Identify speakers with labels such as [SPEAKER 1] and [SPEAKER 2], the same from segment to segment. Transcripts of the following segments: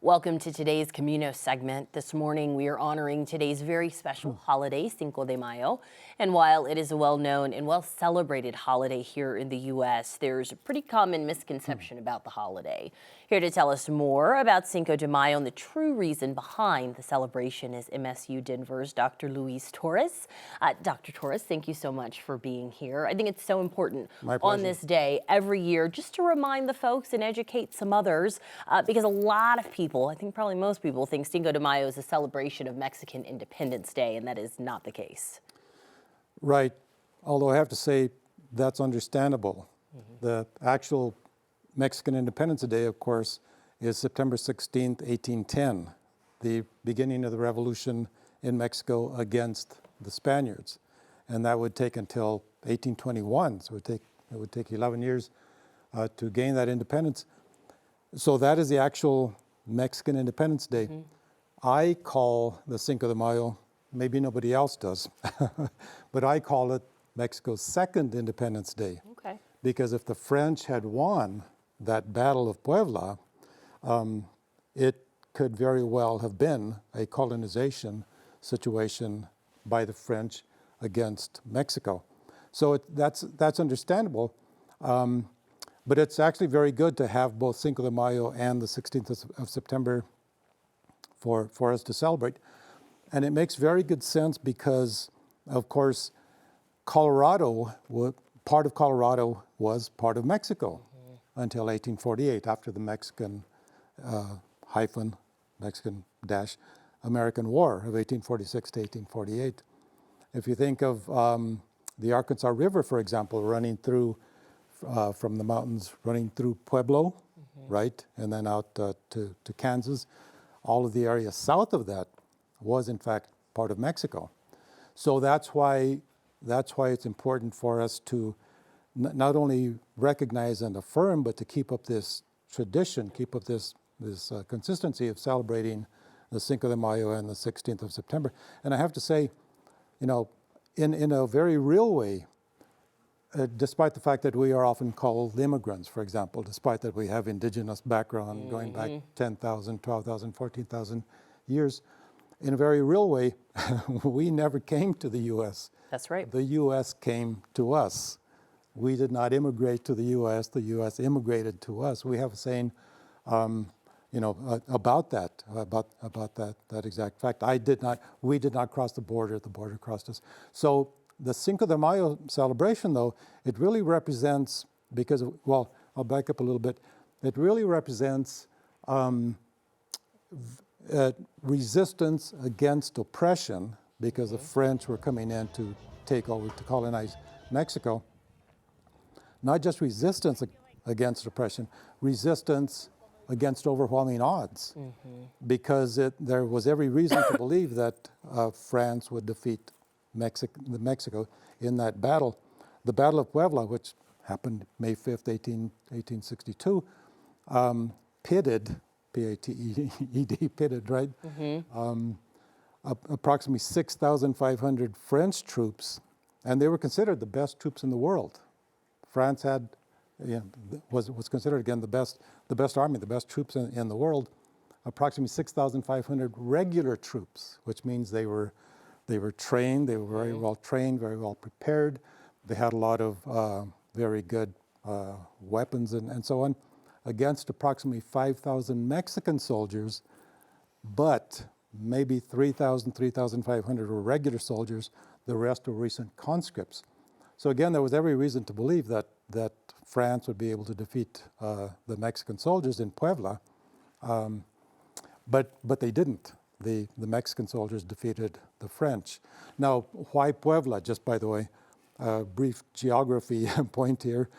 [SPEAKER 1] Welcome to today's Camino segment. This morning we are honoring today's very special holiday, Cinco de Mayo. And while it is a well-known and well-celebrated holiday here in the U.S., there's a pretty common misconception about the holiday. Here to tell us more about Cinco de Mayo and the true reason behind the celebration is MSU Denver's Dr. Luis Torres. Dr. Torres, thank you so much for being here. I think it's so important on this day every year just to remind the folks and educate some others because a lot of people, I think probably most people, think Cinco de Mayo is a celebration of Mexican Independence Day, and that is not the case.
[SPEAKER 2] Right, although I have to say that's understandable. The actual Mexican Independence Day, of course, is September 16th, 1810, the beginning of the revolution in Mexico against the Spaniards. And that would take until 1821, so it would take 11 years to gain that independence. So that is the actual Mexican Independence Day. I call the Cinco de Mayo, maybe nobody else does, but I call it Mexico's second Independence Day.
[SPEAKER 1] Okay.
[SPEAKER 2] Because if the French had won that Battle of Puebla, it could very well have been a colonization situation by the French against Mexico. So that's understandable. But it's actually very good to have both Cinco de Mayo and the 16th of September for us to celebrate. And it makes very good sense because, of course, Colorado, part of Colorado was part of Mexico until 1848, after the Mexican Mexican-American War of 1846 to 1848. If you think of the Arkansas River, for example, running through from the mountains running through Pueblo, right, and then out to Kansas. All of the area south of that was, in fact, part of Mexico. So that's why it's important for us to not only recognize and affirm, but to keep up this tradition, keep up this consistency of celebrating the Cinco de Mayo and the 16th of September. And I have to say, you know, in a very real way, despite the fact that we are often called immigrants, for example, despite that we have indigenous background going back 10,000, 12,000, 14,000 years, in a very real way, we never came to the U.S.
[SPEAKER 1] That's right.
[SPEAKER 2] The U.S. came to us. We did not immigrate to the U.S. The U.S. immigrated to us. We have a saying, you know, about that exact fact. We did not cross the border crossed us. So the Cinco de Mayo celebration, though, it really represents, well, I'll back up a little bit. It really represents resistance against oppression because the French were coming in to take over, to colonize Mexico. Not just resistance against oppression, resistance against overwhelming odds, because there was every reason to believe that France would defeat Mexico in that battle. The Battle of Puebla, which happened May 5th, 1862, pitted, P-A-T-E-D, pitted, right? Approximately 6,500 French troops, and they were considered the best troops in the world. France was considered, again, the best army, the best troops in the world. Approximately 6,500 regular troops, which means they were trained, they were very well trained, very well prepared. They had a lot of very good weapons and so on, against approximately 5,000 Mexican soldiers, but maybe 3,000, 3,500 were regular soldiers, the rest were recent conscripts. So again, there was every reason to believe that France would be able to defeat the Mexican soldiers in Puebla, but they didn't. The Mexican soldiers defeated the French. Now, why Puebla? Just by the way, brief geography point here.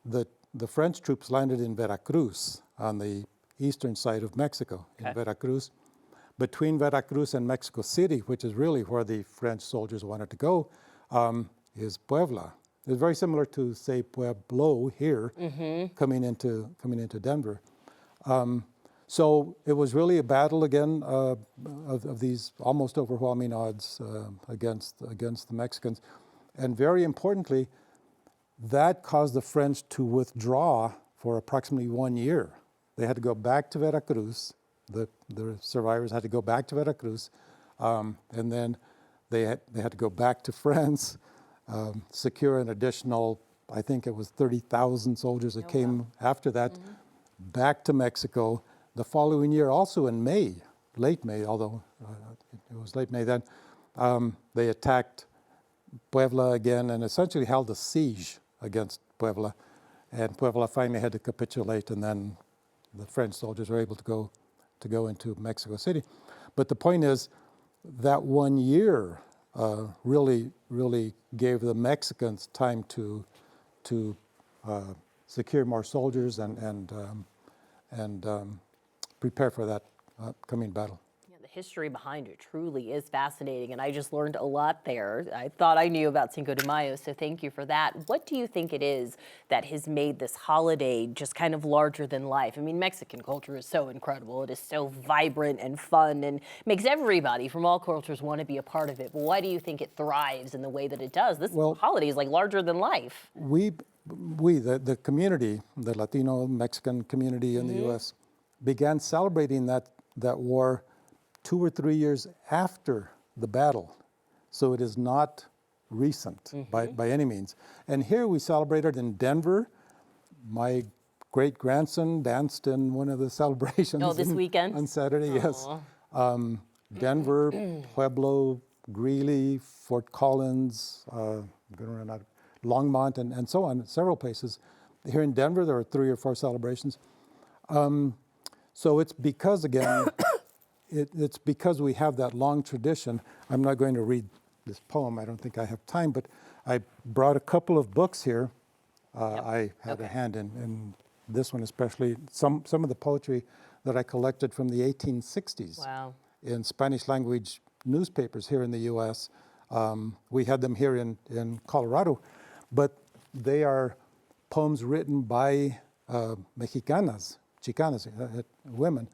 [SPEAKER 2] The French troops landed in Veracruz on the eastern side of Mexico, in Veracruz. Between Veracruz and Mexico City, which is really where the French soldiers wanted to go, is Puebla. It's very similar to, say, Pueblo here, coming into Denver. So it was really a battle again of these almost overwhelming odds against the Mexicans. And very importantly, that caused the French to withdraw for approximately 1 year. They had to go back to Veracruz the survivors had to go back to Veracruz, and then they had to go back to France, secure an additional, I think it was 30,000 soldiers that came after that, back to Mexico. The following year, also in May, late May, although it was late May then, they attacked Puebla again and essentially held a siege against Puebla. And Puebla finally had to capitulate, and then the French soldiers were able to go into Mexico City. But the point is, that 1 year really gave the Mexicans time to secure more soldiers and prepare for that coming battle.
[SPEAKER 1] Yeah, the history behind it truly is fascinating, and I just learned a lot there. I thought I knew about Cinco de Mayo, so thank you for that. What do you think it is that has made this holiday just kind of larger than life? I mean, Mexican culture is so incredible. It is so vibrant and fun and makes everybody from all cultures want to be a part of it. But why do you think it thrives in the way that it does? This holiday is like larger than life.
[SPEAKER 2] The community, the Latino Mexican community in the U.S., began celebrating that war 2 or 3 years after the battle. So it is not recent by any means. And here we celebrated in Denver. My great-grandson danced in one of the celebrations.
[SPEAKER 1] Oh, this weekend?
[SPEAKER 2] On Saturday, yes. Denver, Pueblo, Greeley, Fort Collins, Longmont, and so on, several places. Here in Denver, there are 3 or 4 celebrations. So it's because, again, it's because we have that long tradition. I'm not going to read this poem. I don't think I have time, but I brought a couple of books here. I had a hand in this one, especially some of the poetry that I collected from the 1860s in Spanish language newspapers here in the U.S. We had them here in Colorado, but they are poems written by Mexicanas, Chicanas, women,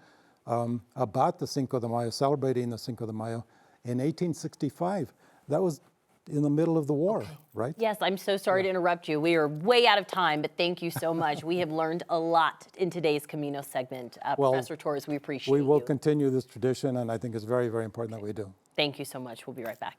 [SPEAKER 2] about the Cinco de Mayo, celebrating the Cinco de Mayo in 1865. That was in the middle of the war, right?
[SPEAKER 1] Yes, I'm so sorry to interrupt you. We are way out of time, but thank you so much. We have learned a lot in today's Camino segment. Professor Torres, we appreciate you.
[SPEAKER 2] We will continue this tradition, and I think it's very, very important that we do.
[SPEAKER 1] Thank you so much. We'll be right back.